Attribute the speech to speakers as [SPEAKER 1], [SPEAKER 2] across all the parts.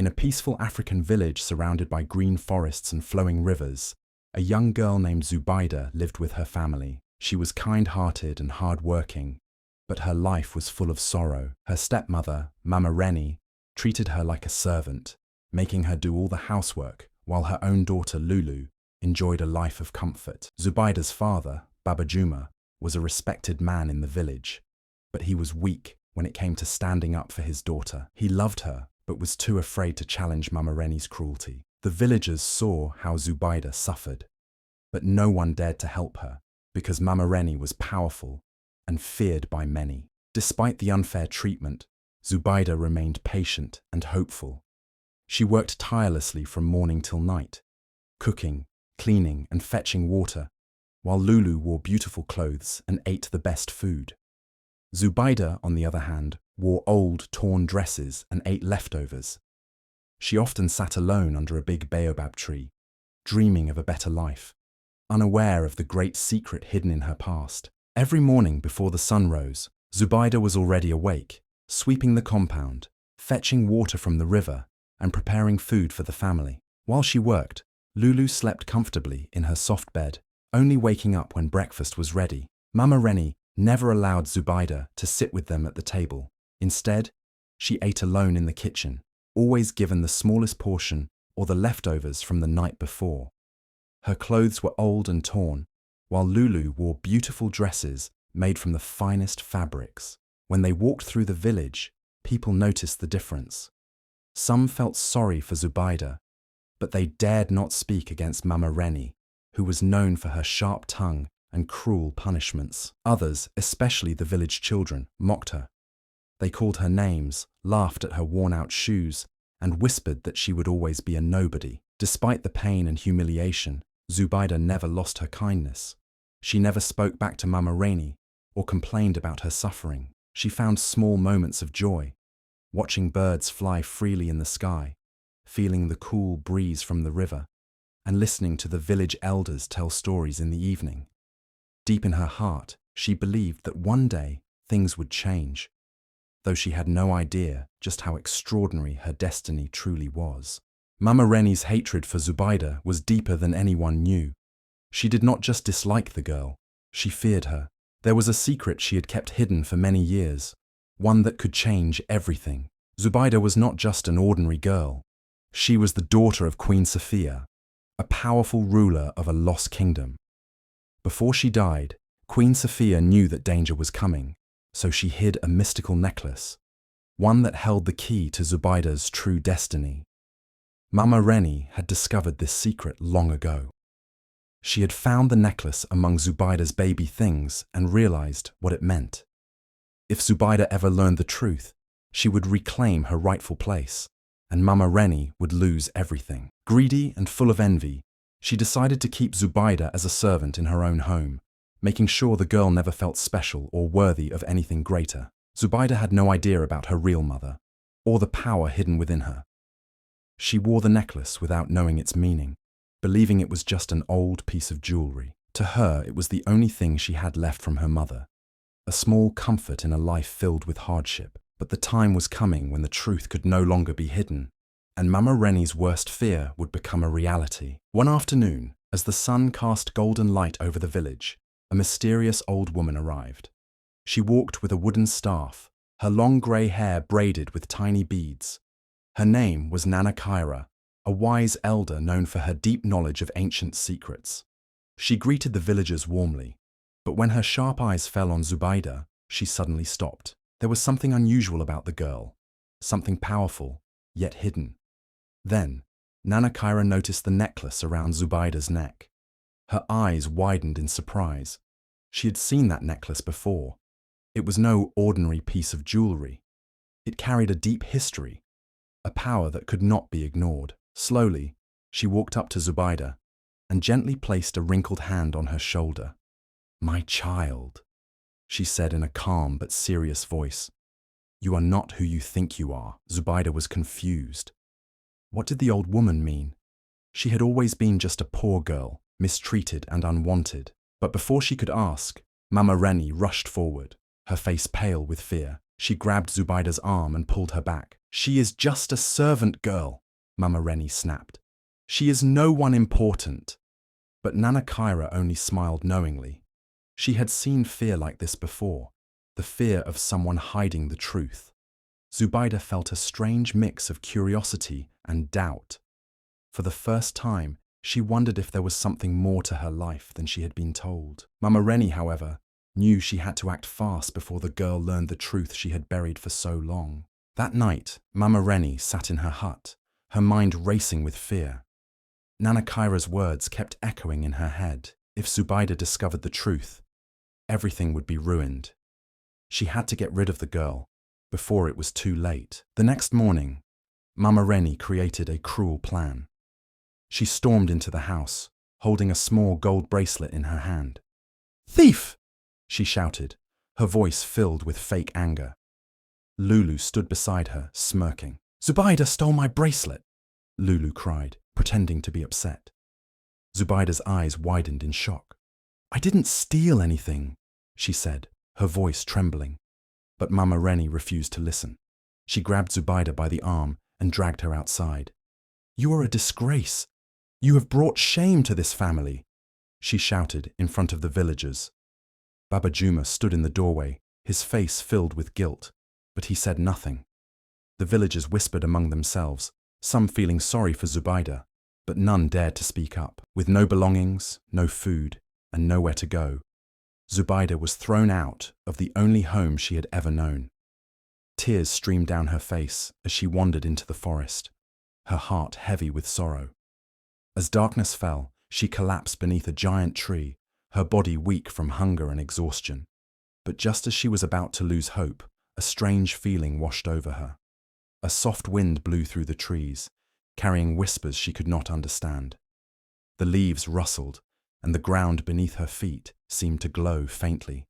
[SPEAKER 1] In a peaceful African village surrounded by green forests and flowing rivers, a young girl named Zubaida lived with her family. She was kind-hearted and hard-working, but her life was full of sorrow. Her stepmother, Mama Reni, treated her like a servant, making her do all the housework, while her own daughter Lulu enjoyed a life of comfort. Zubaida's father, Baba Juma, was a respected man in the village, but he was weak when it came to standing up for his daughter. He loved her, but was too afraid to challenge Mama Reni's cruelty. The villagers saw how Zubaida suffered, but no one dared to help her because Mama Reni was powerful and feared by many. Despite the unfair treatment, Zubaida remained patient and hopeful. She worked tirelessly from morning till night, cooking, cleaning and fetching water, while Lulu wore beautiful clothes and ate the best food. Zubaida, on the other hand, wore old, torn dresses and ate leftovers. She often sat alone under a big baobab tree, dreaming of a better life, unaware of the great secret hidden in her past. Every morning before the sun rose, Zubaida was already awake, sweeping the compound, fetching water from the river, and preparing food for the family. While she worked, Lulu slept comfortably in her soft bed, only waking up when breakfast was ready. Mama Reni never allowed Zubaida to sit with them at the table. Instead, she ate alone in the kitchen, always given the smallest portion or the leftovers from the night before. Her clothes were old and torn, while Lulu wore beautiful dresses made from the finest fabrics. When they walked through the village, people noticed the difference. Some felt sorry for Zubaida, but they dared not speak against Mama Reni, who was known for her sharp tongue and cruel punishments. Others, especially the village children, mocked her. They called her names, laughed at her worn-out shoes, and whispered that she would always be a nobody. Despite the pain and humiliation, Zubaida never lost her kindness. She never spoke back to Mama Reni or complained about her suffering. She found small moments of joy, watching birds fly freely in the sky, feeling the cool breeze from the river, and listening to the village elders tell stories in the evening. Deep in her heart, she believed that one day things would change, though she had no idea just how extraordinary her destiny truly was. Mama Reni's hatred for Zubaida was deeper than anyone knew. She did not just dislike the girl, she feared her. There was a secret she had kept hidden for many years, one that could change everything. Zubaida was not just an ordinary girl. She was the daughter of Queen Sophia, a powerful ruler of a lost kingdom. Before she died, Queen Sophia knew that danger was coming, so she hid a mystical necklace, one that held the key to Zubaida's true destiny. Mama Reni had discovered this secret long ago. She had found the necklace among Zubaida's baby things and realized what it meant. If Zubaida ever learned the truth, she would reclaim her rightful place, and Mama Reni would lose everything. Greedy and full of envy, she decided to keep Zubaida as a servant in her own home, making sure the girl never felt special or worthy of anything greater. Zubaida had no idea about her real mother, or the power hidden within her. She wore the necklace without knowing its meaning, believing it was just an old piece of jewelry. To her, it was the only thing she had left from her mother, a small comfort in a life filled with hardship. But the time was coming when the truth could no longer be hidden, and Mama Reni's worst fear would become a reality. One afternoon, as the sun cast golden light over the village, a mysterious old woman arrived. She walked with a wooden staff, her long grey hair braided with tiny beads. Her name was Nana Kaira, a wise elder known for her deep knowledge of ancient secrets. She greeted the villagers warmly, but when her sharp eyes fell on Zubaida, she suddenly stopped. There was something unusual about the girl, something powerful, yet hidden. Then, Nana Kaira noticed the necklace around Zubaida's neck. Her eyes widened in surprise. She had seen that necklace before. It was no ordinary piece of jewelry. It carried a deep history, a power that could not be ignored. Slowly, she walked up to Zubaida and gently placed a wrinkled hand on her shoulder. "My child," she said in a calm but serious voice. "You are not who you think you are." Zubaida was confused. What did the old woman mean? She had always been just a poor girl, mistreated and unwanted. But before she could ask, Mama Reni rushed forward, her face pale with fear. She grabbed Zubaida's arm and pulled her back. "She is just a servant girl," Mama Rennie snapped. "She is no one important." But Nana Kaira only smiled knowingly. She had seen fear like this before, the fear of someone hiding the truth. Zubaida felt a strange mix of curiosity and doubt. For the first time, she wondered if there was something more to her life than she had been told. Mama Rennie, however, knew she had to act fast before the girl learned the truth she had buried for so long. That night, Mama Rennie sat in her hut, her mind racing with fear. Nana Kaira's words kept echoing in her head. If Zubaida discovered the truth, everything would be ruined. She had to get rid of the girl before it was too late. The next morning, Mama Rennie created a cruel plan. She stormed into the house, holding a small gold bracelet in her hand. "Thief!" she shouted, her voice filled with fake anger. Lulu stood beside her, smirking. "Zubaida stole my bracelet!" Lulu cried, pretending to be upset. Zubaida's eyes widened in shock. "I didn't steal anything," she said, her voice trembling. But Mama Rennie refused to listen. She grabbed Zubaida by the arm and dragged her outside. "You are a disgrace. You have brought shame to this family," she shouted in front of the villagers. Baba Juma stood in the doorway, his face filled with guilt, but he said nothing. The villagers whispered among themselves, some feeling sorry for Zubaida, but none dared to speak up. With no belongings, no food, and nowhere to go, Zubaida was thrown out of the only home she had ever known. Tears streamed down her face as she wandered into the forest, her heart heavy with sorrow. As darkness fell, she collapsed beneath a giant tree, her body weak from hunger and exhaustion. But just as she was about to lose hope, a strange feeling washed over her. A soft wind blew through the trees, carrying whispers she could not understand. The leaves rustled, and the ground beneath her feet seemed to glow faintly.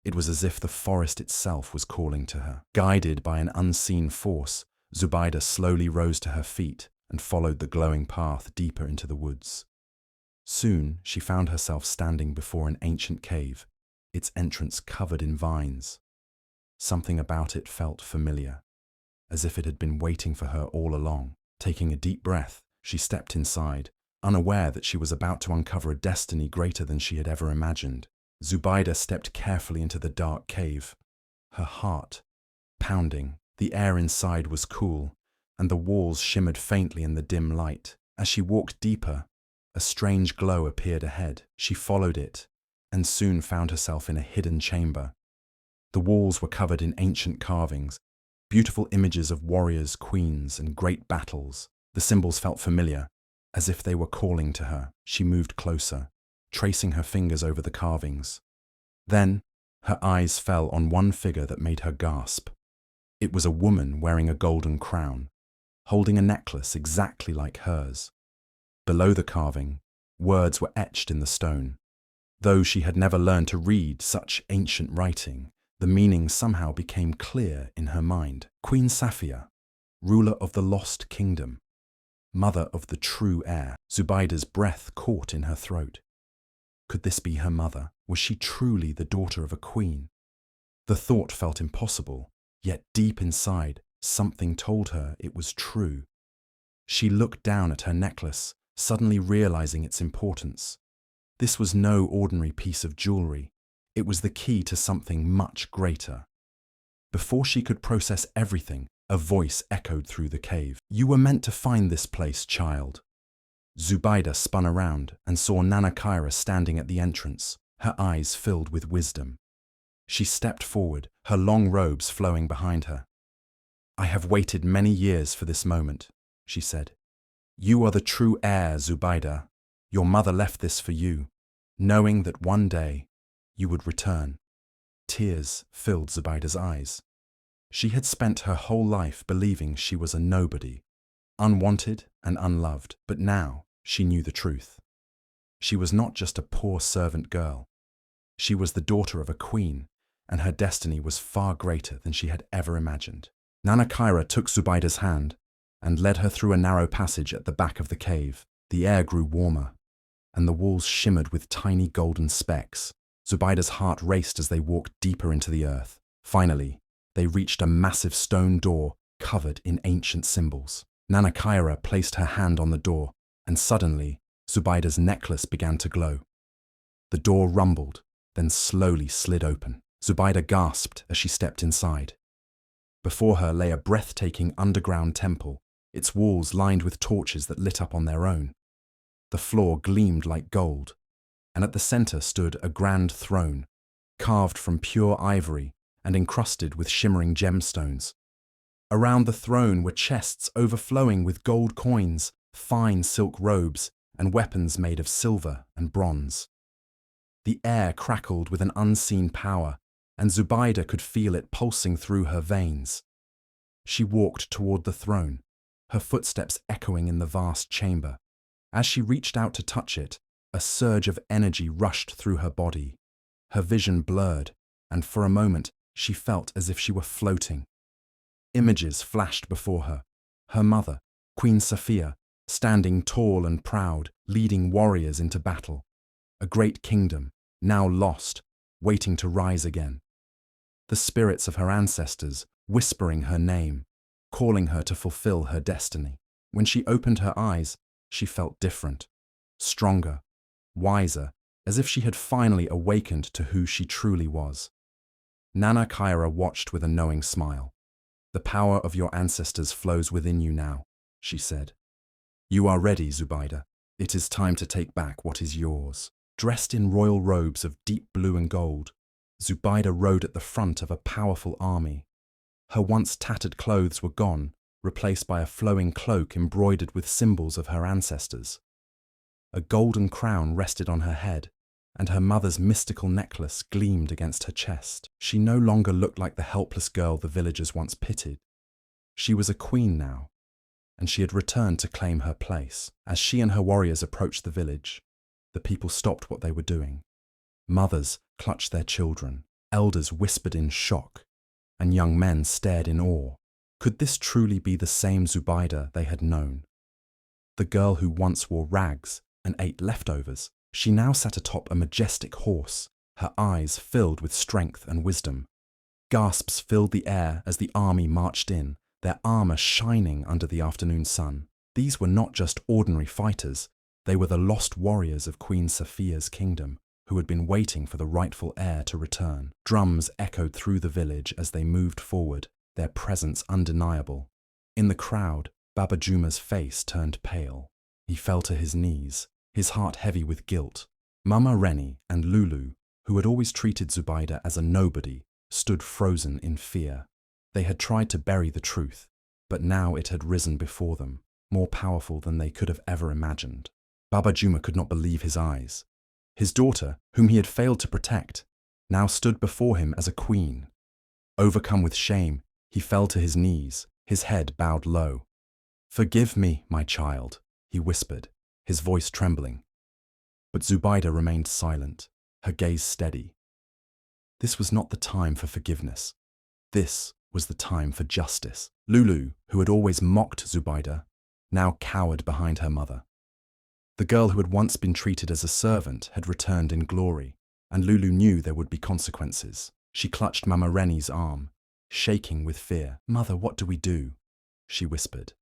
[SPEAKER 1] It was as if the forest itself was calling to her. Guided by an unseen force, Zubaida slowly rose to her feet and followed the glowing path deeper into the woods. Soon she found herself standing before an ancient cave, its entrance covered in vines. Something about it felt familiar, as if it had been waiting for her all along. Taking a deep breath, she stepped inside, unaware that she was about to uncover a destiny greater than she had ever imagined. Zubaida stepped carefully into the dark cave, her heart pounding. The air inside was cool, and the walls shimmered faintly in the dim light. As she walked deeper, a strange glow appeared ahead. She followed it, and soon found herself in a hidden chamber. The walls were covered in ancient carvings, beautiful images of warriors, queens, and great battles. The symbols felt familiar, as if they were calling to her. She moved closer, tracing her fingers over the carvings. Then, her eyes fell on one figure that made her gasp. It was a woman wearing a golden crown, holding a necklace exactly like hers. Below the carving, words were etched in the stone. Though she had never learned to read such ancient writing, the meaning somehow became clear in her mind. Queen Safia, ruler of the lost kingdom, mother of the true heir. Zubaida's breath caught in her throat. Could this be her mother? Was she truly the daughter of a queen? The thought felt impossible, yet deep inside, something told her it was true. She looked down at her necklace, suddenly realizing its importance. This was no ordinary piece of jewelry. It was the key to something much greater. Before she could process everything, a voice echoed through the cave. "You were meant to find this place, child." Zubaida spun around and saw Nana Kaira standing at the entrance, her eyes filled with wisdom. She stepped forward, her long robes flowing behind her. "I have waited many years for this moment," she said. "You are the true heir, Zubaida. Your mother left this for you, knowing that one day you would return." Tears filled Zubaida's eyes. She had spent her whole life believing she was a nobody, unwanted and unloved, but now she knew the truth. She was not just a poor servant girl. She was the daughter of a queen, and her destiny was far greater than she had ever imagined. Nana Kaira took Zubaida's hand and led her through a narrow passage at the back of the cave. The air grew warmer, and the walls shimmered with tiny golden specks. Zubaida's heart raced as they walked deeper into the earth. Finally, they reached a massive stone door covered in ancient symbols. Nana Kaira placed her hand on the door, and suddenly, Zubaida's necklace began to glow. The door rumbled, then slowly slid open. Zubaida gasped as she stepped inside. Before her lay a breathtaking underground temple, its walls lined with torches that lit up on their own. The floor gleamed like gold, and at the center stood a grand throne, carved from pure ivory and encrusted with shimmering gemstones. Around the throne were chests overflowing with gold coins, fine silk robes, and weapons made of silver and bronze. The air crackled with an unseen power, and Zubaida could feel it pulsing through her veins. She walked toward the throne, her footsteps echoing in the vast chamber. As she reached out to touch it, a surge of energy rushed through her body. Her vision blurred, and for a moment she felt as if she were floating. Images flashed before her. Her mother, Queen Safia, standing tall and proud, leading warriors into battle. A great kingdom, now lost, waiting to rise again. The spirits of her ancestors whispering her name, calling her to fulfill her destiny. When she opened her eyes, she felt different, stronger, wiser, as if she had finally awakened to who she truly was. Nana Kaira watched with a knowing smile. "The power of your ancestors flows within you now," she said. "You are ready, Zubaida. It is time to take back what is yours." Dressed in royal robes of deep blue and gold, Zubaida rode at the front of a powerful army. Her once tattered clothes were gone, replaced by a flowing cloak embroidered with symbols of her ancestors. A golden crown rested on her head, and her mother's mystical necklace gleamed against her chest. She no longer looked like the helpless girl the villagers once pitied. She was a queen now, and she had returned to claim her place. As she and her warriors approached the village, the people stopped what they were doing. Mothers clutched their children, elders whispered in shock, and young men stared in awe. Could this truly be the same Zubaida they had known? The girl who once wore rags and ate leftovers. She now sat atop a majestic horse, her eyes filled with strength and wisdom. Gasps filled the air as the army marched in, their armor shining under the afternoon sun. These were not just ordinary fighters, they were the lost warriors of Queen Safia's kingdom, who had been waiting for the rightful heir to return. Drums echoed through the village as they moved forward, their presence undeniable. In the crowd, Baba Juma's face turned pale. He fell to his knees, his heart heavy with guilt. Mama Reni and Lulu, who had always treated Zubaida as a nobody, stood frozen in fear. They had tried to bury the truth, but now it had risen before them, more powerful than they could have ever imagined. Baba Juma could not believe his eyes. His daughter, whom he had failed to protect, now stood before him as a queen. Overcome with shame, he fell to his knees, his head bowed low. "Forgive me, my child," he whispered, his voice trembling. But Zubaida remained silent, her gaze steady. This was not the time for forgiveness. This was the time for justice. Lulu, who had always mocked Zubaida, now cowered behind her mother. The girl who had once been treated as a servant had returned in glory, and Lulu knew there would be consequences. She clutched Mama Reni's arm, shaking with fear. "Mother, what do we do?" she whispered.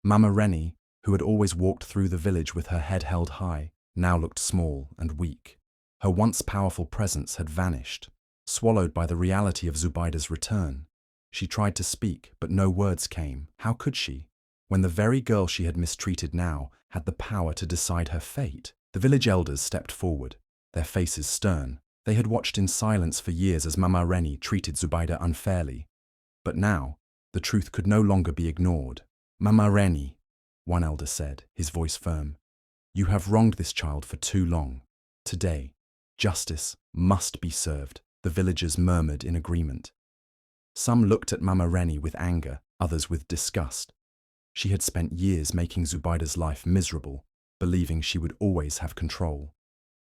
[SPEAKER 1] Mama Reni, who had always walked through the village with her head held high, now looked small and weak. Her once powerful presence had vanished, swallowed by the reality of Zubaida's return. She tried to speak, but no words came. How could she, when the very girl she had mistreated now had the power to decide her fate? The village elders stepped forward, their faces stern. They had watched in silence for years as Mama Reni treated Zubaida unfairly. But now, the truth could no longer be ignored. "Mama Reni," one elder said, his voice firm, "you have wronged this child for too long. Today, justice must be served." The villagers murmured in agreement. Some looked at Mama Reni with anger, others with disgust. She had spent years making Zubaida's life miserable, believing she would always have control.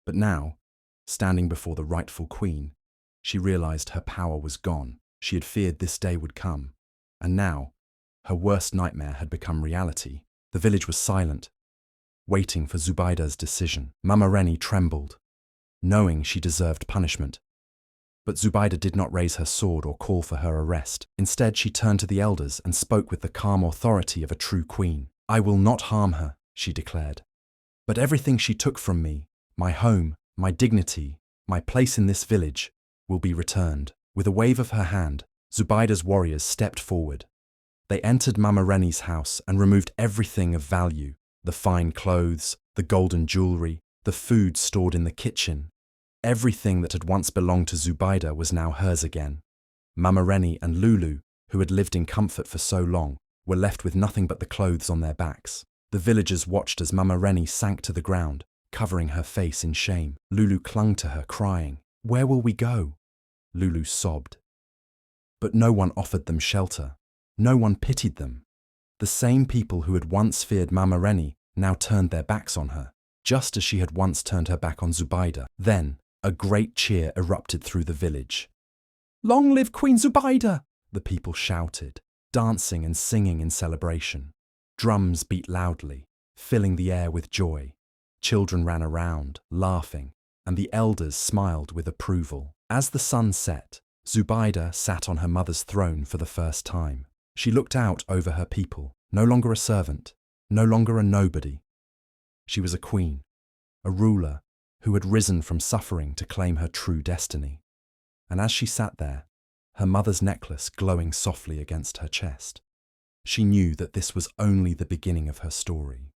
[SPEAKER 1] But now, standing before the rightful queen, she realized her power was gone. She had feared this day would come, and now, her worst nightmare had become reality. The village was silent, waiting for Zubaida's decision. Mama Reni trembled, knowing she deserved punishment. But Zubaida did not raise her sword or call for her arrest. Instead, she turned to the elders and spoke with the calm authority of a true queen. "I will not harm her," she declared. "But everything she took from me, my home, my dignity, my place in this village, will be returned." With a wave of her hand, Zubaida's warriors stepped forward. They entered Mama Reni's house and removed everything of value: the fine clothes, the golden jewelry, the food stored in the kitchen. Everything that had once belonged to Zubaida was now hers again. Mama Reni and Lulu, who had lived in comfort for so long, were left with nothing but the clothes on their backs. The villagers watched as Mama Reni sank to the ground, covering her face in shame. Lulu clung to her, crying, "Where will we go?" Lulu sobbed. But no one offered them shelter. No one pitied them. The same people who had once feared Mama Reni now turned their backs on her, just as she had once turned her back on Zubaida. Then, a great cheer erupted through the village. "Long live Queen Zubaida!" the people shouted, dancing and singing in celebration. Drums beat loudly, filling the air with joy. Children ran around, laughing, and the elders smiled with approval. As the sun set, Zubaida sat on her mother's throne for the first time. She looked out over her people, no longer a servant, no longer a nobody. She was a queen, a ruler, who had risen from suffering to claim her true destiny. And as she sat there, her mother's necklace glowing softly against her chest, she knew that this was only the beginning of her story.